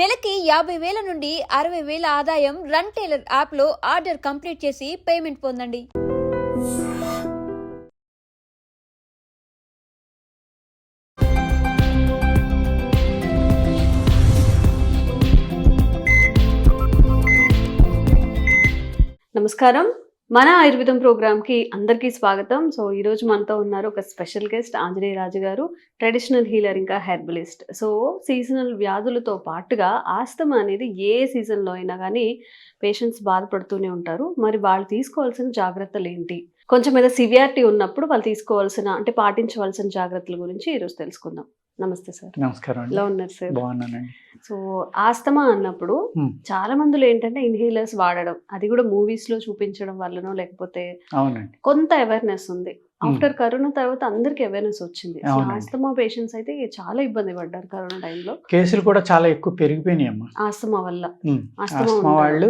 నెలకి 50,000 నుండి 60,000 ఆదాయం రన్ టైలర్ యాప్లో ఆర్డర్ కంప్లీట్ చేసి పేమెంట్ పొందండి. నమస్కారం. మన ఆయుర్వేదం ప్రోగ్రామ్కి అందరికీ స్వాగతం. సో ఈరోజు మనతో ఉన్నారు ఒక స్పెషల్ గెస్ట్ ఆంజనేయ రాజు గారు, ట్రెడిషనల్ హీలర్ ఇంకా హెర్బలిస్ట్. సో సీజనల్ వ్యాధులతో పాటుగా ఆస్తమా అనేది ఏ సీజన్లో అయినా కానీ పేషెంట్స్ బాధపడుతూనే ఉంటారు. మరి వాళ్ళు తీసుకోవాల్సిన జాగ్రత్తలు ఏంటి, కొంచెం ఏదో సివియారిటీ ఉన్నప్పుడు వాళ్ళు తీసుకోవాల్సిన అంటే పాటించవలసిన జాగ్రత్తల గురించి ఈరోజు తెలుసుకుందాం. నమస్తే సార్. నమస్కారం. ఎలా ఉన్నారు సార్? బాగున్నానండి. సో ఆస్తమా అన్నప్పుడు చాలా మందిలో ఏంటంటే ఇన్హేలర్స్ వాడడం, అది కూడా మూవీస్ లో చూపించడం వల్లనో లేకపోతే అవునండి కొంత అవేర్నెస్ ఉంది. ఆఫ్టర్ కరోనా తర్వాత అందరికి అవేర్నెస్ వచ్చింది. ఆస్తమా పేషెంట్స్ అయితే చాలా ఇబ్బంది పడ్డారు కరోనా టైంలో. కేసులు కూడా చాలా ఎక్కువ పెరిగిపోయినాయి అమ్మా ఆస్తమా వల్ల. ఆస్తమా వాళ్ళు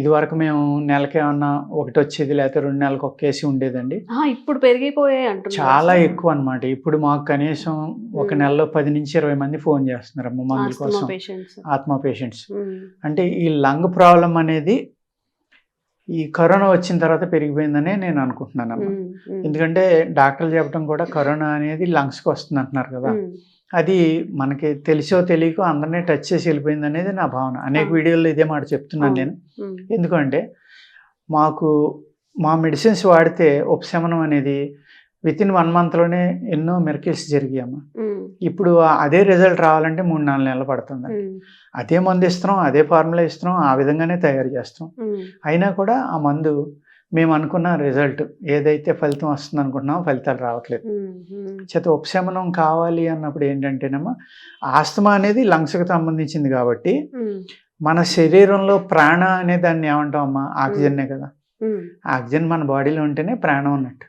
ఇది వరకు మేము నెలకి ఏమన్నా ఒకటి వచ్చేది, లేకపోతే 2 నెలలకు ఒక కేసు ఉండేదండి. ఇప్పుడు పెరిగిపోయాయి అంటున్నారు. చాలా ఎక్కువ అన్నమాట. ఇప్పుడు మాకు కనీసం ఒక నెలలో 10 నుంచి 20 మంది ఫోన్ చేస్తున్నారు అమ్మ మందుల కోసం, ఆత్మా పేషెంట్స్. అంటే ఈ లంగ్ ప్రాబ్లం అనేది ఈ కరోనా వచ్చిన తర్వాత పెరిగిపోయిందనే నేను అనుకుంటున్నాను. ఎందుకంటే డాక్టర్లు చెప్పడం కూడా కరోనా అనేది లంగ్స్కి వస్తుంది అంటున్నారు కదా. అది మనకి తెలిసో తెలియకో అందరినీ టచ్ చేసి వెళ్ళిపోయింది అనేది నా భావన. అనేక వీడియోల్లో ఇదే మాట చెప్తున్నాను నేను. ఎందుకంటే మా మెడిసిన్స్ వాడితే ఉపశమనం అనేది వితిన్ 1 monthలోనే ఎన్నో మిరకిల్స్ జరిగాయమ్మా. ఇప్పుడు అదే రిజల్ట్ రావాలంటే 3-4 నెలలు పడుతుంది. అదే మందు ఇస్తున్నాం, అదే ఫార్ములా ఇస్తున్నాం, ఆ విధంగానే తయారు చేస్తాం. అయినా కూడా ఆ మందు మేము అనుకున్న రిజల్ట్ ఏదైతే ఫలితం వస్తుంది అనుకుంటున్నామో ఫలితాలు రావట్లేదు. చేత ఉపశమనం కావాలి అన్నప్పుడు ఏంటంటేనమ్మా, ఆస్తమా అనేది లంగ్స్కి సంబంధించింది కాబట్టి మన శరీరంలో ప్రాణ అనే దాన్ని ఏమంటాం అమ్మా, ఆక్సిజన్నే కదా. ఆక్సిజన్ మన బాడీలో ఉంటేనే ప్రాణం ఉన్నట్టు.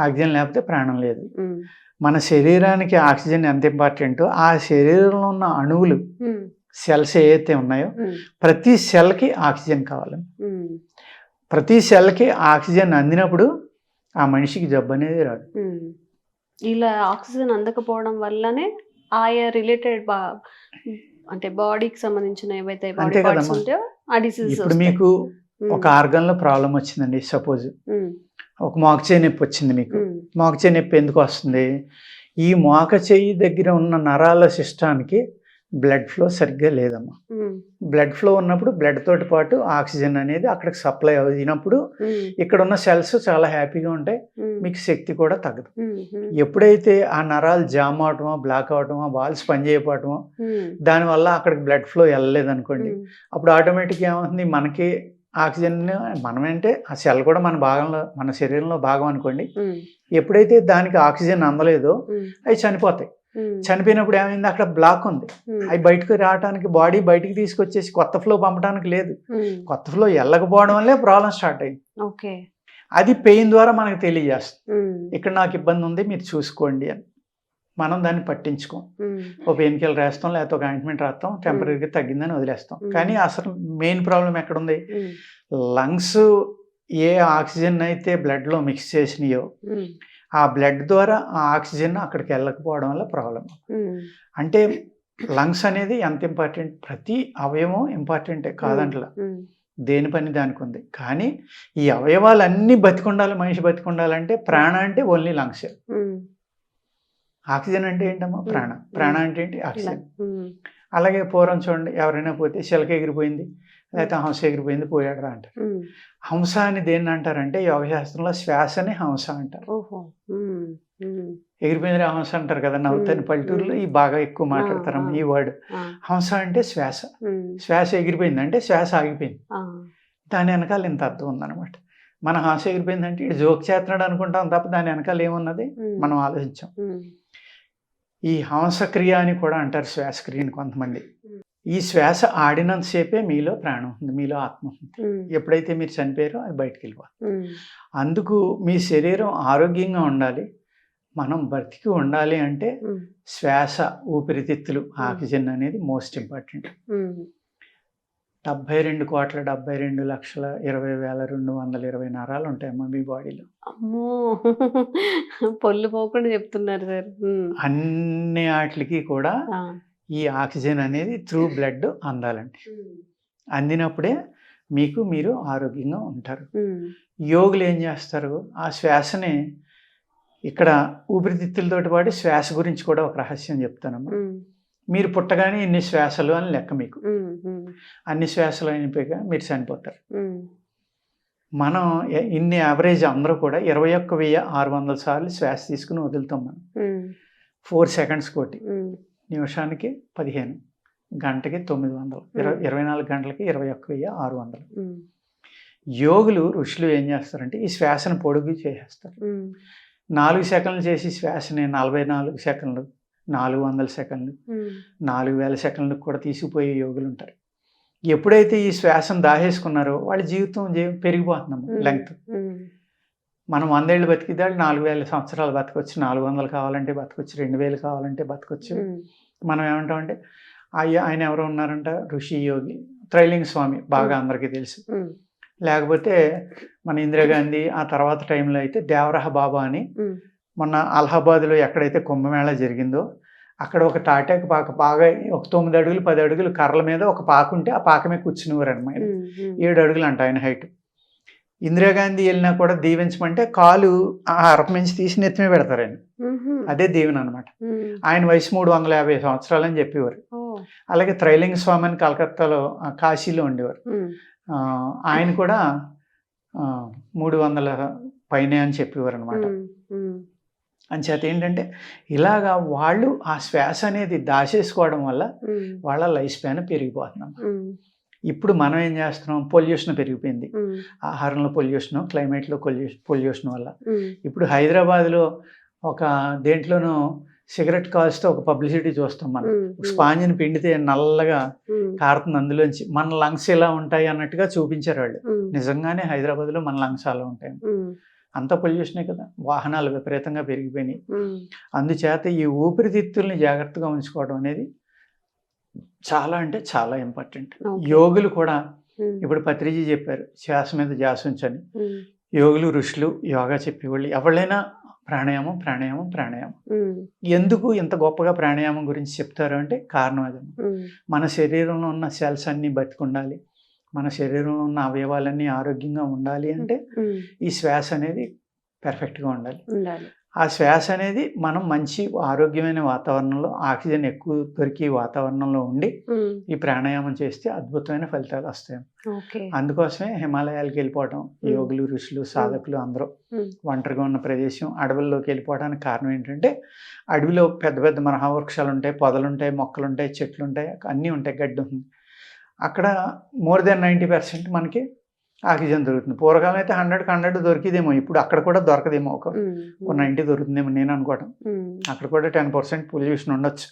ఆక్సిజన్ లేకపోతే ప్రాణం లేదు. మన శరీరానికి ఆక్సిజన్ ఎంత ఇంపార్టెంటో ఆ శరీరంలో ఉన్న అణువులు, సెల్స్ ఏవైతే ఉన్నాయో ప్రతి సెల్కి ఆక్సిజన్ కావాలి. ప్రతి సెల్కి ఆక్సిజన్ అందినప్పుడు ఆ మనిషికి జబ్బు అనేది రాదు. ఇలా ఆక్సిజన్ అందకపోవడం వల్లనే ఆయా రిలేటెడ్ అంటే బాడీకి సంబంధించిన ఏవైతే బాడీ పార్ట్స్ ఉంటాయో ఆ డిసీజెస్. ఇప్పుడు మీకు ఒక ఆర్గన్లో ప్రాబ్లం వచ్చిందండి, సపోజ్ ఒక మోకాలు నొప్పి వచ్చింది మీకు. మోకాలు నొప్పి ఎందుకు వస్తుంది? ఈ మోకాలు చెయ్యి దగ్గర ఉన్న నరాల సిస్టానికి బ్లడ్ ఫ్లో సరిగ్గా లేదమ్మా. బ్లడ్ ఫ్లో ఉన్నప్పుడు బ్లడ్ తోటి పాటు ఆక్సిజన్ అనేది అక్కడికి సప్లై అయినప్పుడు ఇక్కడ ఉన్న సెల్స్ చాలా హ్యాపీగా ఉంటాయి, మీకు శక్తి కూడా తగ్గదు. ఎప్పుడైతే ఆ నరాలు జామ్ అవటమో, బ్లాక్ అవటమో, బాల్స్ పనిచేయకపోవటమో, దానివల్ల అక్కడికి బ్లడ్ ఫ్లో వెళ్ళలేదు అనుకోండి, అప్పుడు ఆటోమేటిక్గా ఏమవుతుంది, మనకి ఆక్సిజన్ మనమేంటే ఆ సెల్ కూడా మన భాగంలో, మన శరీరంలో భాగం అనుకోండి. ఎప్పుడైతే దానికి ఆక్సిజన్ అందలేదో అవి చనిపోతాయి. చనిపోయినప్పుడు ఏమైంది, అక్కడ బ్లాక్ ఉంది. అవి బయటకు రావడానికి బాడీ బయటికి తీసుకొచ్చేసి కొత్త ఫ్లో పంపడానికి లేదు. కొత్త ఫ్లో వెళ్ళకపోవడం వల్లే ప్రాబ్లం స్టార్ట్ అయింది. అది పెయిన్ ద్వారా మనకు తెలియజేస్తుంది, ఇక్కడ నాకు ఇబ్బంది ఉంది మీరు చూసుకోండి అని. మనం దాన్ని పట్టించుకోం. ఒక పెయిన్ కిల్లర్ వేస్తాం, లేకపోతే ఒక ఆయింట్మెంట్ రాస్తాం, టెంపరీగా తగ్గిందని వదిలేస్తాం. కానీ అసలు మెయిన్ ప్రాబ్లం ఎక్కడుంది? లంగ్స్ ఏ ఆక్సిజన్ అయితే బ్లడ్లో మిక్స్ చేసినాయో ఆ బ్లడ్ ద్వారా ఆ ఆక్సిజన్ అక్కడికి వెళ్ళకపోవడం వల్ల ప్రాబ్లం. అంటే లంగ్స్ అనేది ఎంత ఇంపార్టెంట్, ప్రతి అవయవం ఇంపార్టెంటే కాదంటలా, దేని పని దానికి ఉంది. కానీ ఈ అవయవాలన్నీ బతికుండాలి, మనిషి బతికుండాలంటే ప్రాణ అంటే ఓన్లీ లంగ్స్. ఆక్సిజన్ అంటే ఏంటమ్మా? ప్రాణ. ప్రాణ అంటే ఏంటి? ఆక్సిజన్. అలాగే పూర్వం చూడండి, ఎవరైనా పోతే చిలక ఎగిరిపోయింది, లేకపోతే హంస ఎగిరిపోయింది, పోయాడు రా అంటారు. హంస అని దేన్ని అంటారంటే యోగశాస్త్రంలో శ్వాసని హంస అంటారు. ఎగిరిపోయింది హంస అంటారు కదా, నవ్వుతాను. పల్లెటూరులో ఈ బాగా ఎక్కువ మాట్లాడతారమ్మా ఈ వర్డ్. హంస అంటే శ్వాస. శ్వాస ఎగిరిపోయింది అంటే శ్వాస ఆగిపోయింది. దాని వెనకాల ఇంత అర్థం ఉందన్నమాట. మన హంస ఎగిరిపోయిందంటే ఇటు జోక్ చేస్తున్నాడు అనుకుంటాం తప్ప దాని వెనకాల ఏమున్నది మనం ఆలోచించాం. ఈ హంసక్రియ అని కూడా అంటారు శ్వాసక్రియని కొంతమంది. ఈ శ్వాస ఆడినంతసేపే మీలో ప్రాణం ఉంది, మీలో ఆత్మ ఉంది. ఎప్పుడైతే మీరు చనిపోయారో అది బయటకు వెళ్ళిపోతుంది. అందుకు మీ శరీరం ఆరోగ్యంగా ఉండాలి, మనం బ్రతికి ఉండాలి అంటే శ్వాస, ఊపిరితిత్తులు, ఆక్సిజన్ అనేది మోస్ట్ ఇంపార్టెంట్. 72,72,20,220 నరాలు ఉంటాయమ్మా మీ బాడీలో. అమ్మో, పొల్లు పోకుండా చెప్తున్నారు సార్. అన్ని వాటికి కూడా ఈ ఆక్సిజన్ అనేది త్రూ బ్లడ్ అందాలండి. అందినప్పుడే మీరు ఆరోగ్యంగా ఉంటారు. యోగులు ఏం చేస్తారు, ఆ శ్వాసని ఇక్కడ ఊపిరితిత్తులతోటి పాటు శ్వాస గురించి కూడా ఒక రహస్యం చెప్తానమ్మా. మీరు పుట్టగానే ఇన్ని శ్వాసలు అని లెక్క మీకు. అన్ని శ్వాసలు అయిపోయాక మీరు చనిపోతారు. మనం ఇన్ని యావరేజ్ అందరూ కూడా 21,600 సార్లు శ్వాస తీసుకుని వదులుతాం మనం. 4 సెకండ్స్ కోటి, నిమిషానికి 15, గంటకి 900, 24 గంటలకి 21,600. యోగులు ఋషులు ఏం చేస్తారంటే ఈ శ్వాసను పొడుగు చేసేస్తారు. 4 సెకండ్లు చేసి శ్వాసని 44 సెకండ్లు, 400 సెకండ్లు, 4,000 సెకండ్లకు కూడా తీసుకుపోయే యోగులు ఉంటారు. ఎప్పుడైతే ఈ శ్వాసను దాహేసుకున్నారో వాళ్ళ జీవితం పెరిగిపోతున్నాము లెంగ్త్. మనం 100 ఏళ్ళు బతికితే 4,000 సంవత్సరాలు బతకొచ్చు, 400 కావాలంటే బతకొచ్చు, 2,000 కావాలంటే బతకొచ్చు. మనం ఏమంటామంటే ఆయన ఎవరో ఉన్నారంట, ఋషి యోగి త్రైలింగ స్వామి, బాగా అందరికీ తెలుసు. లేకపోతే మన ఇందిరాగాంధీ, ఆ తర్వాత టైంలో అయితే దేవరహ బాబా అని, మొన్న అలహాబాద్లో ఎక్కడైతే కుంభమేళా జరిగిందో అక్కడ ఒక తాటాకు పాక బాగా ఒక 9 అడుగులు 10 అడుగులు కర్రల మీద ఒక పాక ఉంటే ఆ పాక మీద కూర్చునేవారు అనమాట. 7 అడుగులు అంట ఆయన హైట్. ఇందిరాగాంధీ వెళ్ళినా కూడా దీవించమంటే కాలు ఆ అరప నుంచి తీసి నెత్తిమే పెడతారు ఆయన. అదే దీవెన అనమాట. ఆయన వయసు 350 సంవత్సరాలు అని చెప్పేవారు. అలాగే త్రైలింగ స్వామి అని కలకత్తాలో కాశీలో ఉండేవారు. ఆయన కూడా 300 పైనే అని చెప్పేవారు అనమాట. అంచేత ఏంటంటే ఇలాగా వాళ్ళు ఆ శ్వాస అనేది దాచేసుకోవడం వల్ల వాళ్ళ లైఫ్ స్పాన్ పెరిగిపోతున్నాం. ఇప్పుడు మనం ఏం చేస్తున్నాం, పొల్యూషన్ పెరిగిపోయింది, ఆహారంలో పొల్యూషన్, క్లైమేట్లో పొల్యూషన్ వల్ల. ఇప్పుడు హైదరాబాద్లో ఒక దేంట్లోనూ సిగరెట్ కాల్స్తే ఒక పబ్లిసిటీ చూస్తాం మనం. స్పాంజిని పిండితే నల్లగా కారుతుంది అందులోంచి, మన లంగ్స్ ఎలా ఉంటాయి అన్నట్టుగా చూపించారు వాళ్ళు. నిజంగానే హైదరాబాద్లో మన లంగ్స్ అలా ఉంటాయి. అంత పొల్యూషనే కదా, వాహనాలు విపరీతంగా పెరిగిపోయినాయి. అందుచేత ఈ ఊపిరితిత్తుల్ని జాగ్రత్తగా ఉంచుకోవడం అనేది చాలా అంటే చాలా ఇంపార్టెంట్. యోగులు కూడా ఇప్పుడు పత్రిజీ చెప్పారు శ్వాస మీద ధ్యాస ఉంచని. యోగులు ఋషులు యోగా చెప్పేవాళ్ళు ఎవరైనా ప్రాణాయామం ప్రాణాయామం ప్రాణాయామం. ఎందుకు ఇంత గొప్పగా ప్రాణాయామం గురించి చెప్తారు అంటే కారణం అది. మన శరీరంలో ఉన్న సెల్స్ అన్నీ బతికుండాలి, మన శరీరంలో ఉన్న అవయవాలన్నీ ఆరోగ్యంగా ఉండాలి అంటే ఈ శ్వాస అనేది పెర్ఫెక్ట్గా ఉండాలి. ఆ శ్వాస అనేది మనం మంచి ఆరోగ్యమైన వాతావరణంలో, ఆక్సిజన్ ఎక్కువ దొరికి వాతావరణంలో ఉండి ఈ ప్రాణాయామం చేస్తే అద్భుతమైన ఫలితాలు వస్తాయి. అందుకోసమే హిమాలయాలకు వెళ్ళిపోవటం యోగులు ఋషులు సాధకులు అందరూ ఒంటరిగా ఉన్న ప్రదేశం అడవుల్లోకి వెళ్ళిపోవడానికి కారణం ఏంటంటే అడవిలో పెద్ద పెద్ద మహావృక్షాలు ఉంటాయి, పొదలు ఉంటాయి, మొక్కలు ఉంటాయి, చెట్లు ఉంటాయి, అన్నీ ఉంటాయి, గడ్డి ఉంది. అక్కడ మోర్ దెన్ 90% మనకి ఆక్సిజన్ దొరుకుతుంది. పూర్వకాలం అయితే 100కి 100 దొరికిదేమో, ఇప్పుడు అక్కడ కూడా దొరకదేమో, ఒక 90 దొరుకుతుందేమో నేను అనుకోవడం. అక్కడ కూడా 10% పొల్యూషన్ ఉండొచ్చు,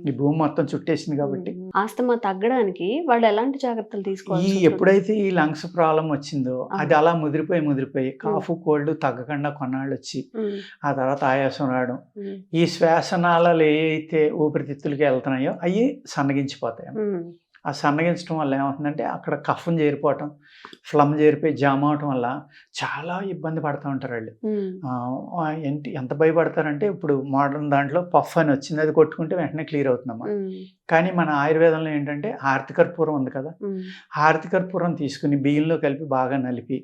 ఈ భూమి మొత్తం చుట్టేసింది కాబట్టి. ఆస్తమా తగ్గడానికి వాళ్ళు ఎలాంటి జాగ్రత్తలు తీసుకోవాలి? ఎప్పుడైతే ఈ లంగ్స్ ప్రాబ్లం వచ్చిందో అది అలా ముదిరిపోయి కాఫ్ కోల్డ్ తగ్గకుండా కొన్నాళ్ళు వచ్చి ఆ తర్వాత ఆయాసం రావడం, ఈ శ్వాసనాళాలు ఏ అయితే ఊపిరితిత్తులకి వెళ్తున్నాయో అవి సన్నగించిపోతాయి. ఆ సన్నగించడం వల్ల ఏమవుతుందంటే అక్కడ కఫం చేరిపోవటం, ఫ్లమ్ చేరిపోయి జామ్ అవటం వల్ల చాలా ఇబ్బంది పడుతూ ఉంటారు వాళ్ళు. ఎంత భయపడతారంటే ఇప్పుడు మోడర్న్ దాంట్లో పఫ్ అని వచ్చింది, అది కొట్టుకుంటే వెంటనే క్లియర్ అవుతుందమ్మా. కానీ మన ఆయుర్వేదంలో ఏంటంటే హారతికర్పూరం ఉంది కదా, హారతికర్పూరం తీసుకుని బియ్యంలో కలిపి బాగా నలిపి,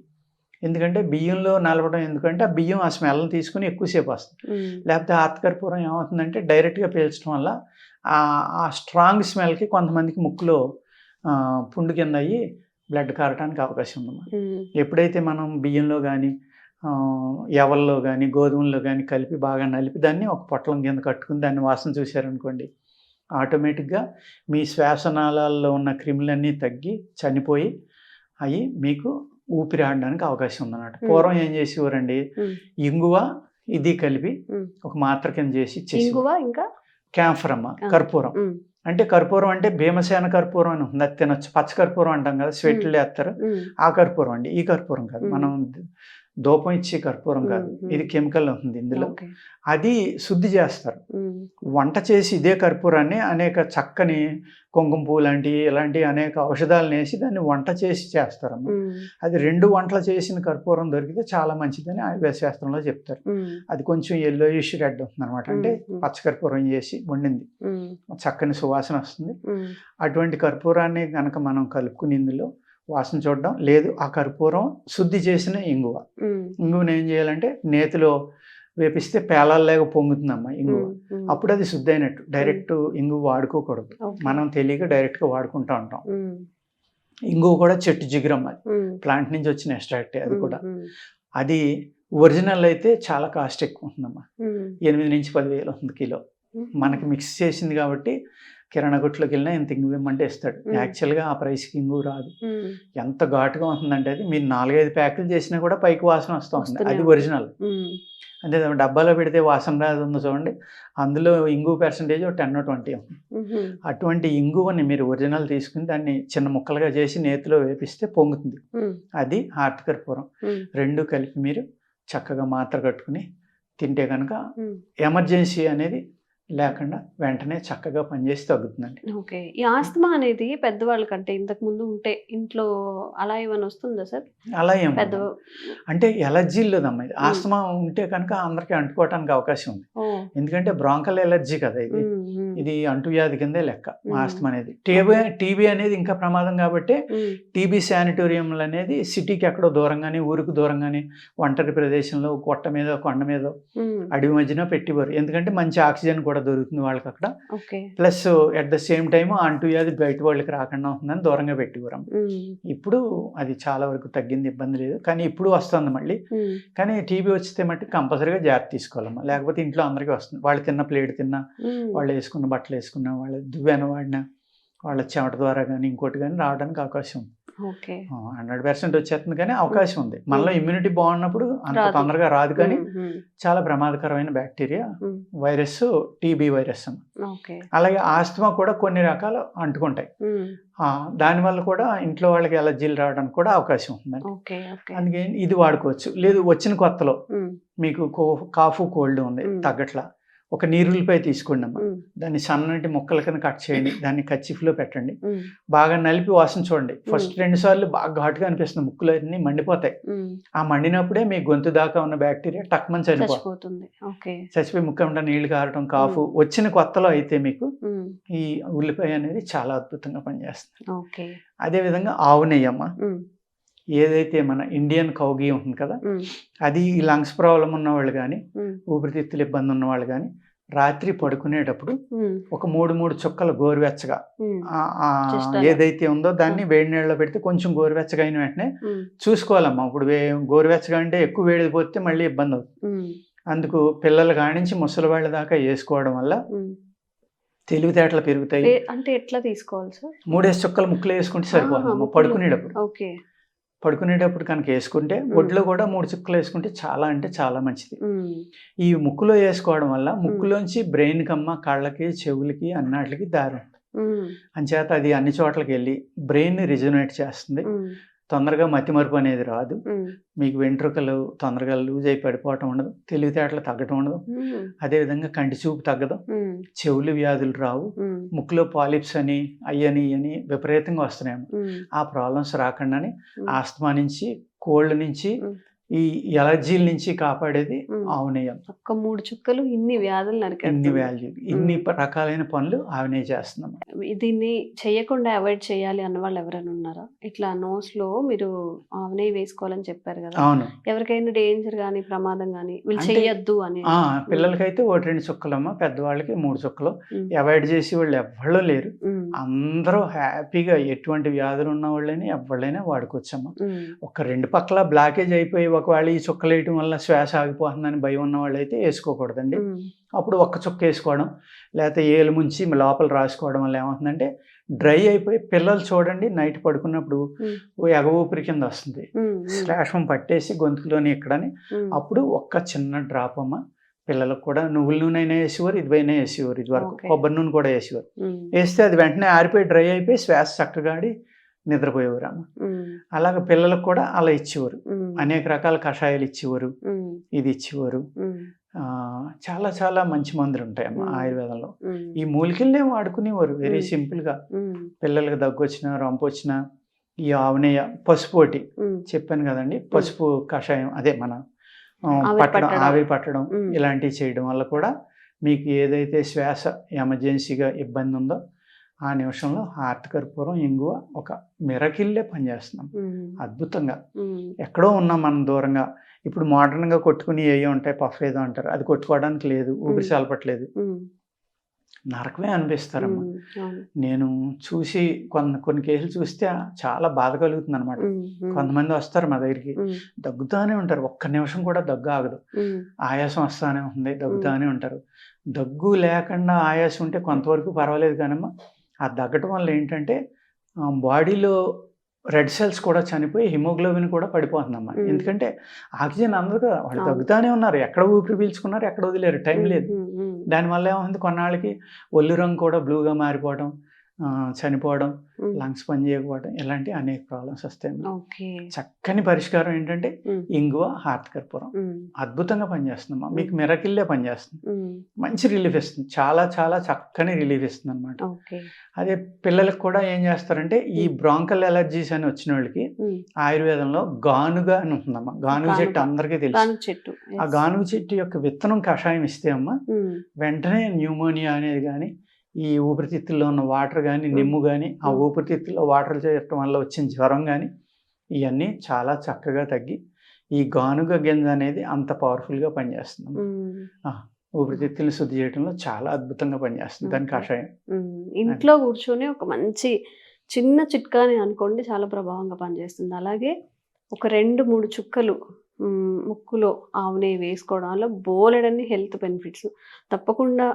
ఎందుకంటే బియ్యంలో నలపడం ఎందుకంటే ఆ బియ్యం ఆ స్మెల్ని తీసుకుని ఎక్కువసేపు వస్తుంది. లేకపోతే హారతికర్పూరం ఏమవుతుందంటే డైరెక్ట్గా పీల్చడం వల్ల ఆ స్ట్రాంగ్ స్మెల్కి కొంతమందికి ముక్కులో పుండు కింద అయ్యి బ్లడ్ కారటానికి అవకాశం ఉందన్నమాట. ఎప్పుడైతే మనం బియ్యంలో కానీ ఎవల్లో కానీ గోధుమల్లో కానీ కలిపి బాగా నలిపి దాన్ని ఒక పొట్లం కింద కట్టుకుని దాన్ని వాసన చూశారనుకోండి, ఆటోమేటిక్గా మీ శ్వాసనాళాల్లో ఉన్న క్రిములన్నీ తగ్గి చనిపోయి అవి మీకు ఊపిరి ఆడడానికి అవకాశం ఉందన్నమాట. పూర్వం ఏం చేసేవారండి, ఇంగువ ఇది కలిపి ఒక మాత్ర కింద చేసి ఇచ్చేసి, ఇంకా క్యాంఫర్ అమ్మ, కర్పూరం అంటే కర్పూరం అంటే భీమసేన కర్పూరం అని ఉంది, అది తినొచ్చు. పచ్చ కర్పూరం అంటాం కదా, స్వెట్లు వేస్తారు, ఆ కర్పూరం అండి, ఈ కర్పూరం కాదు. మనం ధూపం ఇచ్చే కర్పూరం కాదు, ఇది కెమికల్ ఉంటుంది ఇందులో. అది శుద్ధి చేస్తారు. వంట చేసి ఇదే కర్పూరాన్ని అనేక చక్కని కుంకుమ పువ్వు లాంటివి ఇలాంటి అనేక ఔషధాలను వేసి దాన్ని వంట చేసి చేస్తారమ్మా. అది 2 వంటలు చేసిన కర్పూరం దొరికితే చాలా మంచిదని ఆయుర్వేద శాస్త్రంలో చెప్తారు. అది కొంచెం ఎల్లోయిష్ రెడ్ అవుతుంది అనమాట, అంటే పచ్చ కర్పూరం చేసి వండింది, చక్కని సువాసన వస్తుంది. అటువంటి కర్పూరాన్ని కనుక మనం కలుపుకుని ఇందులో వాసన చూడడం లేదు. ఆ కర్పూరం శుద్ధి చేసిన ఇంగువను ఏం చేయాలంటే నేతిలో వేపిస్తే పేలాల్లాగా పొంగుతుందమ్మా ఇంగువ. అప్పుడు అది శుద్ధి అయినట్టు. డైరెక్ట్ ఇంగువ వాడుకోకూడదు, మనం తెలియక డైరెక్ట్గా వాడుకుంటూ ఉంటాం. ఇంగువ కూడా చెట్టు జిగురం, అది ప్లాంట్ నుంచి వచ్చిన ఎక్స్ట్రాక్ట్. అది కూడా అది ఒరిజినల్ అయితే చాలా కాస్ట్ ఎక్కువ ఉంటుందమ్మా, 8 నుంచి 10,000 ఉంటుంది కిలో. మనకి మిక్స్ చేసింది కాబట్టి కిరాణా కొట్లోకి వెళ్ళినా ఎంత ఇంగువ ఇవ్వమంటే ఇస్తాడు. యాక్చువల్గా ఆ ప్రైస్కి ఇంగువ రాదు. ఎంత ఘాటుగా ఉంటుందంటే అది మీరు 4-5 ప్యాకులు చేసినా కూడా పైకి వాసన వస్తూ ఉంటుంది. అది ఒరిజినల్. అంటే డబ్బాలో పెడితే వాసన రాదు ఉందో చూడండి, అందులో ఇంగువ పర్సంటేజ్ 10-20 ఉంటుంది. అటువంటి ఇంగువని మీరు ఒరిజినల్ తీసుకుని దాన్ని చిన్న ముక్కలుగా చేసి నేతిలో వేపిస్తే పొంగుతుంది. అది హార్ట్ కర్పూరం. 2 కలిపి మీరు చక్కగా మాత్ర కట్టుకుని తింటే కనుక ఎమర్జెన్సీ అనేది లేకుండా వెంటనే చక్కగా పనిచేసి తగ్గుతుందండి. ఓకే. ఈ ఆస్తమా అనేది పెద్దవాళ్ళకంటే ఇంతకు ముందు ఉంటే ఇంట్లో అలా ఏమైనా వస్తుందా సార్? అలా ఏం అంటే ఎలర్జీ లేదమ్మా. ఇది ఆస్తమా ఉంటే కనుక అందరికీ అంటుకోవడానికి అవకాశం ఉంది. ఎందుకంటే బ్రాంకల్ ఎలర్జీ కదా ఇది. ఇది అంటువ్యాధి కిందే లెక్క ఆస్తమా అనేది. టీబీ అనేది ఇంకా ప్రమాదం కాబట్టి టీబీ శానిటోరియంలు అనేది సిటీకి ఎక్కడో దూరంగానే, ఊరికి దూరంగానే, ఒంటరి ప్రదేశంలో, కొట్ట మీద, కొండ మీద, అడవి మధ్యన పెట్టివారు. ఎందుకంటే మంచి ఆక్సిజన్ కూడా దొరుకుతుంది వాళ్ళకి అక్కడ. Plus at the same time అంటువ్యాధి బయట వాళ్ళకి రాకుండా ఉంటుందని దూరంగా పెట్టివారు. ఇప్పుడు అది చాలా వరకు తగ్గింది, ఇబ్బంది లేదు. కానీ ఇప్పుడు వస్తుంది మళ్ళీ. కానీ టీబీ వచ్చితే మట్టి కంపల్సరీగా జాగ్రత్త తీసుకోవాలమ్మా, లేకపోతే ఇంట్లో అందరికీ వస్తుంది. వాళ్ళు తిన్న ప్లేట్ తిన్నా, వాళ్ళు వేసుకున్న బట్టలు వేసుకున్నా, వాళ్ళ దువ్వెన వాడినా, వాళ్ళ చెమట ద్వారా కానీ ఇంకోటి కానీ రావడానికి అవకాశం ఉంది. 100% వచ్చేస్తుంది, కానీ అవకాశం ఉంది. మనలో ఇమ్యూనిటీ బాగున్నప్పుడు అంత తొందరగా రాదు. కానీ చాలా ప్రమాదకరమైన బ్యాక్టీరియా వైరస్ టీబీ వైరస్. అలాగే ఆస్తమా కూడా కొన్ని రకాలు అంటుకుంటాయి. దానివల్ల కూడా ఇంట్లో వాళ్ళకి ఎలర్జీలు రావడానికి కూడా అవకాశం ఉందండి. అందుకే ఇది వాడుకోవచ్చు. లేదు వచ్చిన కొత్తలో మీకు కాఫ్ కోల్డ్ ఉంది తగ్గట్లా, ఒక నీరుల్లిపాయ తీసుకోండి అమ్మా, దాన్ని సన్నటి ముక్కల కింద కట్ చేయండి, దాన్ని కచ్చిఫ్లో పెట్టండి, బాగా నలిపి వాసన చూడండి. ఫస్ట్ 2 సార్లు బాగా ఘాటుగా అనిపిస్తుంది, ముక్కులు అన్ని మండిపోతాయి. ఆ మండినప్పుడే మీ గొంతు దాకా ఉన్న బ్యాక్టీరియా టక్మని చనిపోతుంది. చచ్చిపోయి ముక్క ఉంటే నీళ్లు కారటం, కాఫ్ వచ్చిన కొత్తలో అయితే మీకు ఈ ఉల్లిపాయ అనేది చాలా అద్భుతంగా పనిచేస్తుంది. అదేవిధంగా ఆవు నెయ్యి అమ్మ, ఏదైతే మన ఇండియన్ కౌ-ఘీ ఉంటుంది కదా, అది ఈ లంగ్స్ ప్రాబ్లం ఉన్న వాళ్ళు కానీ, ఊపిరితిత్తులు ఇబ్బంది ఉన్న వాళ్ళు కానీ రాత్రి పడుకునేటప్పుడు ఒక 3 చుక్కలు గోరువెచ్చగా ఏదైతే ఉందో దాన్ని వేడి నీళ్ళలో పెడితే కొంచెం గోరువెచ్చగా అయిన వెంటనే చూసుకోవాలమ్మా. ఇప్పుడు గోరువెచ్చగా అంటే ఎక్కువ వేడి పోతే మళ్ళీ ఇబ్బంది అవుతుంది. అందుకు పిల్లలు కానించి ముసలి వాళ్ళ దాకా వేసుకోవడం వల్ల తెలివితేటలు పెరుగుతాయి. అంటే ఎట్లా తీసుకోవాలి సార్? 3 చుక్కలు ముక్కలు వేసుకుంటే సరిపోతుంది పడుకునేటప్పుడు. పడుకునేటప్పుడు కనుక వేసుకుంటే ఒడ్లో కూడా 3 చుక్కలు వేసుకుంటే చాలా అంటే చాలా మంచిది. ఈ ముక్కులో వేసుకోవడం వల్ల ముక్కులోంచి బ్రెయిన్ కమ్మ, కళ్ళకి, చెవులకి, అన్నిటికి దారి ఉంటుంది. అంచేత అది అన్ని చోట్లకి వెళ్ళి బ్రెయిన్ని రిజనరేట్ చేస్తుంది. తొందరగా మతిమరుపు అనేది రాదు. మీకు వెంట్రుకలు తొందరగా లూజ్ అయి పడిపోవటం ఉండదు, తెలివితేటలు తగ్గటం ఉండదు, అదేవిధంగా కంటి చూపు తగ్గదు, చెవులు వ్యాధులు రావు, ముక్కులో పాలిప్స్ అని అయ్యని అని విపరీతంగా వస్తున్నాయి. ఆ ప్రాబ్లమ్స్ రాకుండానే ఆస్తమా నుంచి, కోల్డ్ నుంచి, ఈ ఎలర్జీల నుంచి కాపాడేది ఆవు నెయ్యి. ఒక్క 3 చుక్కలు ఇన్ని వ్యాధులు ఇన్ని రకాలైన పనులు ఆవు నెయ్యి చేస్తున్నాం. దీన్ని చేయకుండా అవాయిడ్ చేయాలి అన్న వాళ్ళు ఎవరైనా ఉన్నారా? ఇట్లా నోస్ లో మీరు ఆవు నెయ్యి వేసుకోవాలని చెప్పారు కదా, అవును. ఎవరికైనా డేంజర్ గానీ ప్రమాదం గానీ వీళ్ళు చెయ్యొద్దు అని? పిల్లలకైతే 1-2 చుక్కలమ్మా, పెద్దవాళ్ళకి 3 చుక్కలు. అవాయిడ్ చేసే వాళ్ళు ఎవ్వరూ లేరు. అందరూ హ్యాపీగా ఎటువంటి వ్యాధులు ఉన్న వాళ్ళని ఎవరైనా వాడుకోవచ్చమ్మా. ఒక 2 పక్కల బ్లాకేజ్ అయిపోయి ఒకవేళ ఈ చుక్కలు వేయటం వల్ల శ్వాస ఆగిపోతుందని భయం ఉన్న వాళ్ళు అయితే వేసుకోకూడదండి. అప్పుడు ఒక్క చుక్క వేసుకోవడం, లేకపోతే ఏలు ముంచి లోపల రాసుకోవడం వల్ల ఏమవుతుందంటే డ్రై అయిపోయి పిల్లలు చూడండి నైట్ పడుకున్నప్పుడు ఎగ ఊపిరి కింద వస్తుంది, శ్లేషం పట్టేసి గొంతులోని ఇక్కడని. అప్పుడు ఒక్క చిన్న డ్రాప్ అమ్మ పిల్లలకు కూడా నువ్వుల నూనె అయినా వేసేవారు, ఇదివైనా వేసేవారు, ఇది వరకు కొబ్బరి నూనె కూడా వేసేవారు. వేస్తే అది వెంటనే ఆరిపోయి డ్రై అయిపోయి శ్వాస చక్కగా ఆడి నిద్రపోయేవారు అమ్మ. ఉమ్, అలాగే పిల్లలకు కూడా అలా ఇచ్చేవారు. ఉమ్, అనేక రకాల కషాయాలు ఇచ్చేవారు, ఉమ్, ఇది ఇచ్చేవారు. ఉమ్, చాలా చాలా మంచి మందులు ఉంటాయమ్మా ఆయుర్వేదంలో. ఉమ్, ఈ మూలికలనే వాడుకునేవారు వెరీ మ్మ్. సింపుల్గా. ఉమ్, పిల్లలకి దగ్గు వచ్చినా రొంపు వచ్చినా ఈ ఆవునేయ పసుపోటి ఉమ్, చెప్పాను కదండి, పసుపు కషాయం అదే మన ఆవిరి పట్టడం, పట్టడం. ఆవిరి పట్టడం మ్మ్. ఇలాంటివి చేయడం వల్ల కూడా మీకు ఏదైతే శ్వాస ఎమర్జెన్సీగా ఇబ్బంది ఉందో ఆ నిమిషంలో హార్ట్ కర్పూరం ఇంగువ ఒక మిరకిల్లే పనిచేస్తున్నాం ఉమ్, అద్భుతంగా. ఉమ్, ఎక్కడో ఉన్నాం మనం దూరంగా. ఇప్పుడు మోడర్న్గా కొట్టుకుని ఏయో ఉంటాయి, పఫ్ ఏదో అంటారు, అది కొట్టుకోవడానికి లేదు, ఊపిరి చాలపట్లేదు, ఉమ్, నరకమే అనిపిస్తారమ్మా. ఉమ్, అవును. నేను చూసి కొన్ని కేసులు చూస్తే చాలా బాధ కలుగుతుంది అనమాట. ఉమ్, ఉమ్, కొంతమంది వస్తారు మా దగ్గరికి, ఉమ్, దగ్గుతానే ఉంటారు, ఒక్క నిమిషం కూడా దగ్గు ఆగదు, ఉమ్, ఆయాసం వస్తానే ఉంది, దగ్గుతానే ఉంటారు. దగ్గు లేకుండా ఆయాసం ఉంటే కొంతవరకు పర్వాలేదు కానమ్మా, ఆ దగ్గటం వల్ల ఏంటంటే బాడీలో రెడ్ సెల్స్ కూడా చనిపోయి హిమోగ్లోబిన్ కూడా పడిపోతుందమ్మా. ఎందుకంటే ఆక్సిజన్ అందదు కదా, వాళ్ళు దగ్గుతానే ఉన్నారు, ఎక్కడ ఊపిరి పీల్చుకున్నారు, ఎక్కడ వదిలేరు, టైం లేదు. ఉమ్, ఉమ్, దానివల్ల ఏమవుతుంది, కొన్నాళ్ళకి ఒళ్ళు రంగు కూడా బ్లూగా మారిపోవడం, చనిపోవడం, ఉమ్, లంగ్స్ పని చేయకపోవడం, ఇలాంటి అనేక ప్రాబ్లమ్స్ వస్తాయి. ఓకే. చక్కని పరిష్కారం ఏంటంటే ఉమ్, ఇంగువ, హార్ట్ కర్పూరం ఉమ్, అద్భుతంగా పనిచేస్తుందమ్మా. మీకు మిరకిల్లే పనిచేస్తుంది, ఉమ్, మంచి రిలీఫ్ ఇస్తుంది, చాలా చాలా చక్కని రిలీఫ్ ఇస్తుంది అనమాట. ఓకే. అదే పిల్లలకు కూడా ఏం చేస్తారంటే ఈ బ్రాంకల్ ఎలర్జీస్ అని వచ్చిన వాళ్ళకి ఉమ్, ఆయుర్వేదంలో గానుగ అని ఉంటుందమ్మా. గానుగ చెట్టు గానుగ. అందరికీ తెలుసు. గానుగ చెట్టు. ఆ గానుగ చెట్టు యొక్క విత్తనం కషాయం ఇస్తే అమ్మా ఉమ్, వెంటనే న్యూమోనియా అనేది కానీ, ఈ ఊపిరితిత్తుల్లో ఉన్న వాటర్ కానీ, నిమ్ము కానీ, ఆ ఊపిరితిత్తుల్లో వాటర్ చేరటం వల్ల వచ్చిన జ్వరం కానీ, ఇవన్నీ చాలా చక్కగా తగ్గి ఈ గానుగ గింజ అనేది అంత పవర్ఫుల్గా పనిచేస్తుంది. ఉమ్, ఊపిరితిత్తుల్ని శుద్ధి చేయడంలో చాలా అద్భుతంగా పనిచేస్తుంది దాని కషాయం. ఉమ్, ఇంట్లో కూర్చొని ఒక మంచి చిన్న చిట్కాని అనుకోండి చాలా ప్రభావంగా పనిచేస్తుంది. అలాగే ఒక 2-3 చుక్కలు ముక్కులో ఆవు నెయ్యి వేసుకోవడం వల్ల బోలెడన్ని హెల్త్ బెనిఫిట్స్. తప్పకుండా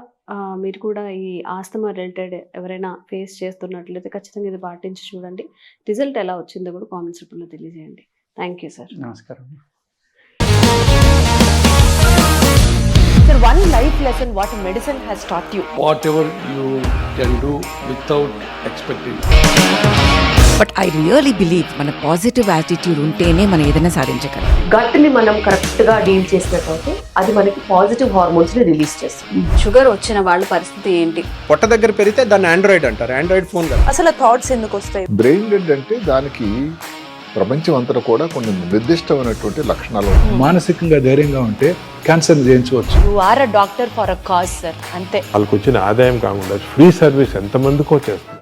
మీరు కూడా ఈ ఆస్తమా రిలేటెడ్ ఎవరైనా ఫేస్ చేస్తున్నట్లయితే ఖచ్చితంగా ఇది పాటించి చూడండి. రిజల్ట్ ఎలా వచ్చిందో కూడా కామెంట్స్ రూపంలో తెలియజేయండి. Thank you sir. నమస్కారం. Sir, one life lesson what medicine has taught you. Whatever you can do without expecting. But I really believe మన పాజిటివ్ యాటిట్యూడ్ ఉంటేనే మనం ఏదైనా సాధించగలం. గట్ని మనం కరెక్ట్గా డీల్ చేసినట్లయితే అది మనకి పాజిటివ్ హార్మోన్స్ని రిలీజ్ చేస్తుంది. షుగర్ వచ్చిన వాళ్ళ పరిస్థితి ఏంటి? పొట్ట దగ్గర పెరిగితే దాన్ని ఆండ్రాయిడ్ అంటారు, ఆండ్రాయిడ్ ఫోన్ కదా. అసలు థాట్స్ ఎందుకు వస్తాయి? బ్రెయిన్ డెడ్ అంటే దానికి ప్రపంచం అంతా కూడా కొన్ని నిర్దిష్టమైనటువంటి లక్షణాలు ఉంటాయి. మానసికంగా ధైర్యంగా ఉంటే క్యాన్సర్ జయించవచ్చు. You are a doctor for a cause sir, అంతే. వాళ్ళకి వచ్చిన ఆదాయం కాకుండా ఫ్రీ సర్వీస్ ఎంతమందికో చేస్తారు.